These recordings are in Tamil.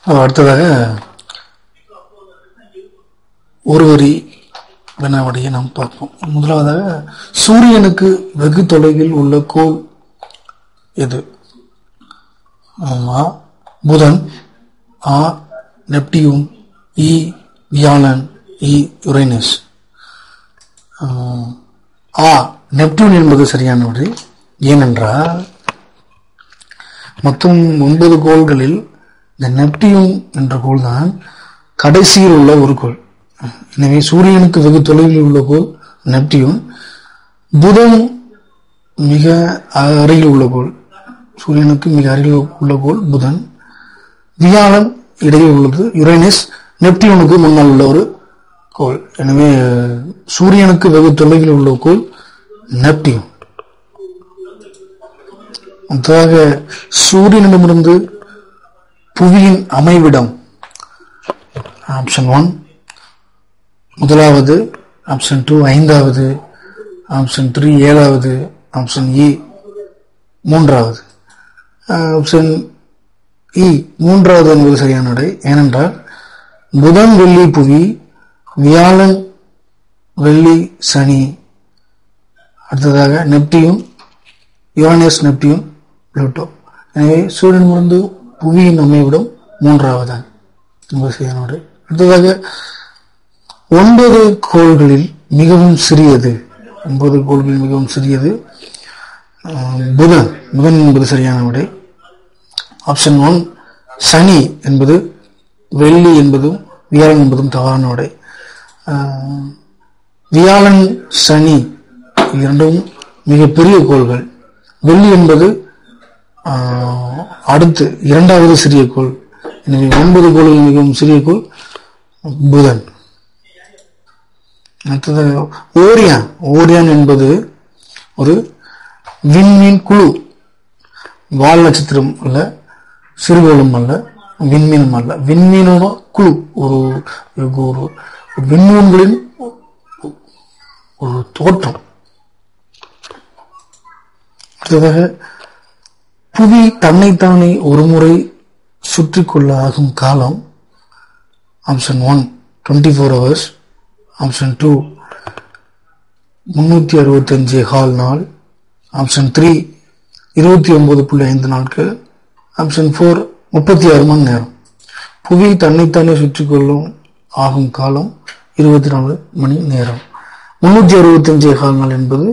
அடுத்ததாக ஒரு வரி வினாவிடையை நாம் பார்ப்போம். முதலாவதாக சூரியனுக்கு வெகு தொலைவில் உள்ள கோள் எது? ஆ புதன், ஆ நெப்டியூன், இ வியாழன், இ யுரேனஸ். ஆ நெப்டியூன் என்பது சரியான விடை. ஏனென்றால் மொத்தம் 9 கோள்களில் இந்த நெப்டியூன் என்ற கோள் தான் கடைசியில் உள்ள ஒரு கோள். எனவே சூரியனுக்கு வெகு தொலைவில் உள்ள கோள் நெப்டியூன். புதன் மிக அருகில் உள்ள கோள், சூரியனுக்கு மிக அருகில் உள்ள கோள் புதன். வியாழன் இடையில் உள்ளது யுரேனஸ், நெப்டியூனுக்கு முன்னால் உள்ள ஒரு கோள். எனவே சூரியனுக்கு வெகு தொலைவில் உள்ள கோள் நெப்டியூன். அடுத்ததாக சூரியனிடமிருந்து புவியின் அமைவிடம். ஆப்ஷன் 1 முதலாவது, ஆப்ஷன் 2 5வது, ஆப்ஷன் 3 7வது, ஆப்ஷன் இ 3வது. ஆப்ஷன் இ 3வது என்பது சரியான விடை. ஏனென்றால் புதன் வெள்ளி புவி, வியாழன் வெள்ளி சனி, அடுத்ததாக நெப்டியூன் யுரேனஸ் நெப்டியூன் புளூட்டோ. எனவே சூரியனிலிருந்து புவியின் அமைவிடம் 3வது என்பது சரியான விடை. அடுத்ததாக 9 கோள்களில் மிகவும் சிறியது. 9 கோள்களில் மிகவும் சிறியது புதன். புதன் என்பது சரியான விடை. ஆப்ஷன் 1 சனி என்பது வெள்ளி என்பதும் வியாழன் என்பதும் தவறான விடை. வியாழன் சனி இரண்டும் மிகப்பெரிய கோள்கள். வெள்ளி என்பது அடுத்து 2வது சிறிய கோள். எனவே 9 கோள்களில் மிகவும் சிறிய கோள் புதன். அடுத்ததாக ஓரியான். ஓரியான் என்பது ஒரு விண்மீன் குழு. வால் நட்சத்திரம் அல்ல, சிறுகோளும் அல்ல, விண்மீனும் அல்ல, விண்மீனோட குழு. ஒரு விண்மீன்களின் ஒரு தோற்றம். அடுத்ததாக புவி தன்னைத்தானே ஒரு முறை சுற்றி கொள்ள ஆகும் காலம். ஆப்ஷன் 1 24 hours, ஆப்ஷன் 2 365 நாள், ஆப்ஷன் 3 29.5 நாட்கள், ஆப்ஷன் 4 36 மணி நேரம். புவி தன்னைத்தானே சுற்றி கொள்ளும் ஆகும் காலம் 24 மணி நேரம். 365 நாள் என்பது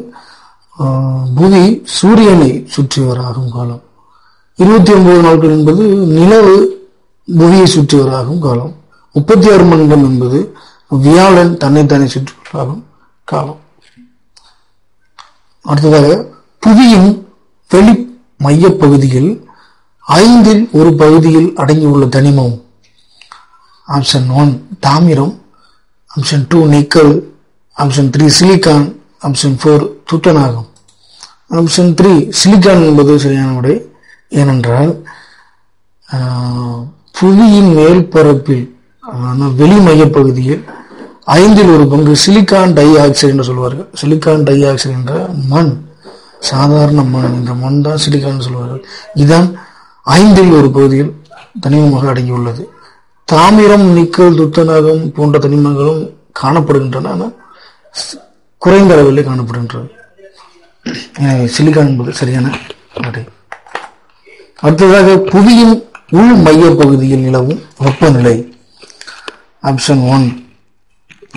புவி சூரியனை சுற்றி வர ஆகும் காலம். 29 நாட்கள் என்பது நிலவு புவியை சுற்றி வர ஆகும் காலம். 36 மணி நேரம் என்பது வியாழன் தன்னைத்தானே சுற்றி வராகும் காலம். அடுத்ததாக புவியின் வெளி மைய பகுதியில் 5ல் ஒரு பகுதியில் அடங்கியுள்ள தனிமம். ஆப்ஷன் 1 தாமிரம், option 2 nickel, option 3 silicon, option 4 துத்தநாகம். ஆப்ஷன் 3 சிலிக்கான் என்பது சரியான விடை. ஏனென்றால் புவியின் மேல் பரப்பில் வெளி மைய பகுதியில் 5ல் ஒரு பங்கு சிலிக்கான் டை ஆக்சைடு என்று சொல்வார்கள். சிலிக்கான் டை ஆக்சைடு என்ற மண், சாதாரண மண், இந்த மண் தான் சிலிக்கான் சொல்வார்கள். இதுதான் 5ல் ஒரு பகுதியில் தனிமமாக அடங்கியுள்ளது. தாமிரம், நிக்கல், துத்தநாகம் போன்ற தனிமங்களும் காணப்படுகின்றன, ஆனால் குறைந்த அளவிலே காணப்படுகின்றது. சிலிக்கான் என்பது சரியான விடை. அடுத்ததாக புவியின் உள் மைய பகுதியில் நிலவும் வெப்பநிலை. Option 1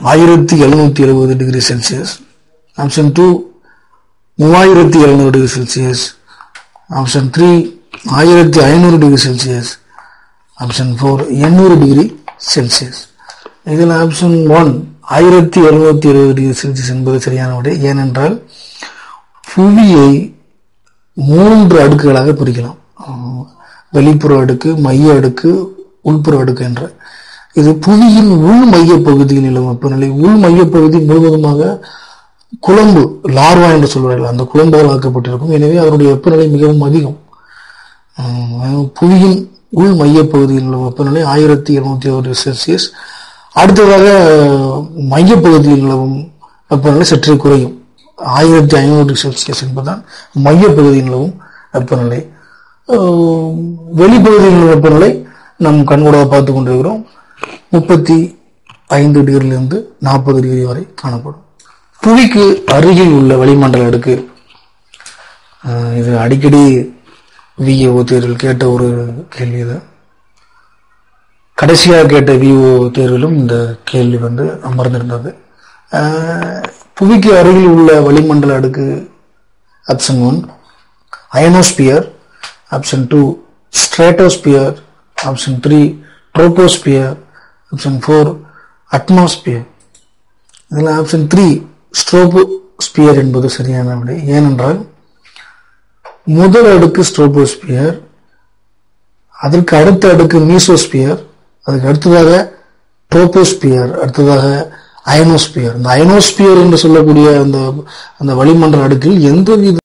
1770 degree Celsius, option 2 3700 degree Celsius, option 3 1500 degree Celsius, option 4 800 degree Celsius. இதில் ஆப்ஷன் 1 1770 டிகிரி செல்சியஸ் என்பது சரியான விடை. ஏனென்றால் புவியை 3 அடுக்குகளாக பிரிக்கலாம். வெளிப்புற அடுக்கு, மைய அடுக்கு, உள்புற அடுக்கு என்ற. இது புவியின் உள் மைய பகுதியில் நிலவும் வெப்பநிலை. உள் மைய பகுதி முழுவதுமாக குழம்பு, லார்வா என்று சொல்வார்கள், அந்த குழம்பால் ஆக்கப்பட்டிருக்கும். எனவே அதனுடைய வெப்பநிலை மிகவும் அதிகம். புவியின் உள் மைய பகுதியில் நிலவும் வெப்பநிலை 1770 செல்சியஸ். அடுத்ததாக மையப்பகுதியில் நிலவும் வெப்பநிலை சற்றே குறையும், 1500 செல்சியஸ் என்பதுதான் மையப்பகுதியில் நிலவும் வெப்பநிலை. வெளிப்பகுதியில் நிலவும் வெப்பநிலை நம் கண்கூட பார்த்து கொண்டிருக்கிறோம். 35 டிகிரிலிருந்து 40 டிகிரி வரை காணப்படும். புவிக்கு அருகில் உள்ள வளிமண்டல அடுக்கு, இது அடிக்கடி விஓ தேர்வில் கேட்ட ஒரு கேள்வி. இது கடைசியாக கேட்ட விஓ தேர்விலும் இந்த கேள்வி அமர்ந்திருந்தது. புவிக்கு அருகில் உள்ள வளிமண்டல அடுக்கு option 1 ionosphere, option 2 stratosphere, option 3 troposphere, option 4 atmosphere. இதில் ஆப்ஷன் 3 ஸ்ட்ரோபோஸ்பியர் என்பது சரியான விடை. ஏனென்றால் முதல் அடுக்கு ஸ்ட்ரோபோஸ்பியர், அதற்கு அடுத்த அடுக்கு மீசோஸ்பியர், அதுக்கு அடுத்ததாக ட்ரோபோஸ்பியர், அடுத்ததாக அயனோஸ்பியர். இந்த அயனோஸ்பியர் என்று சொல்லக்கூடிய அந்த வளிமண்டல அடுக்கில் எந்தவித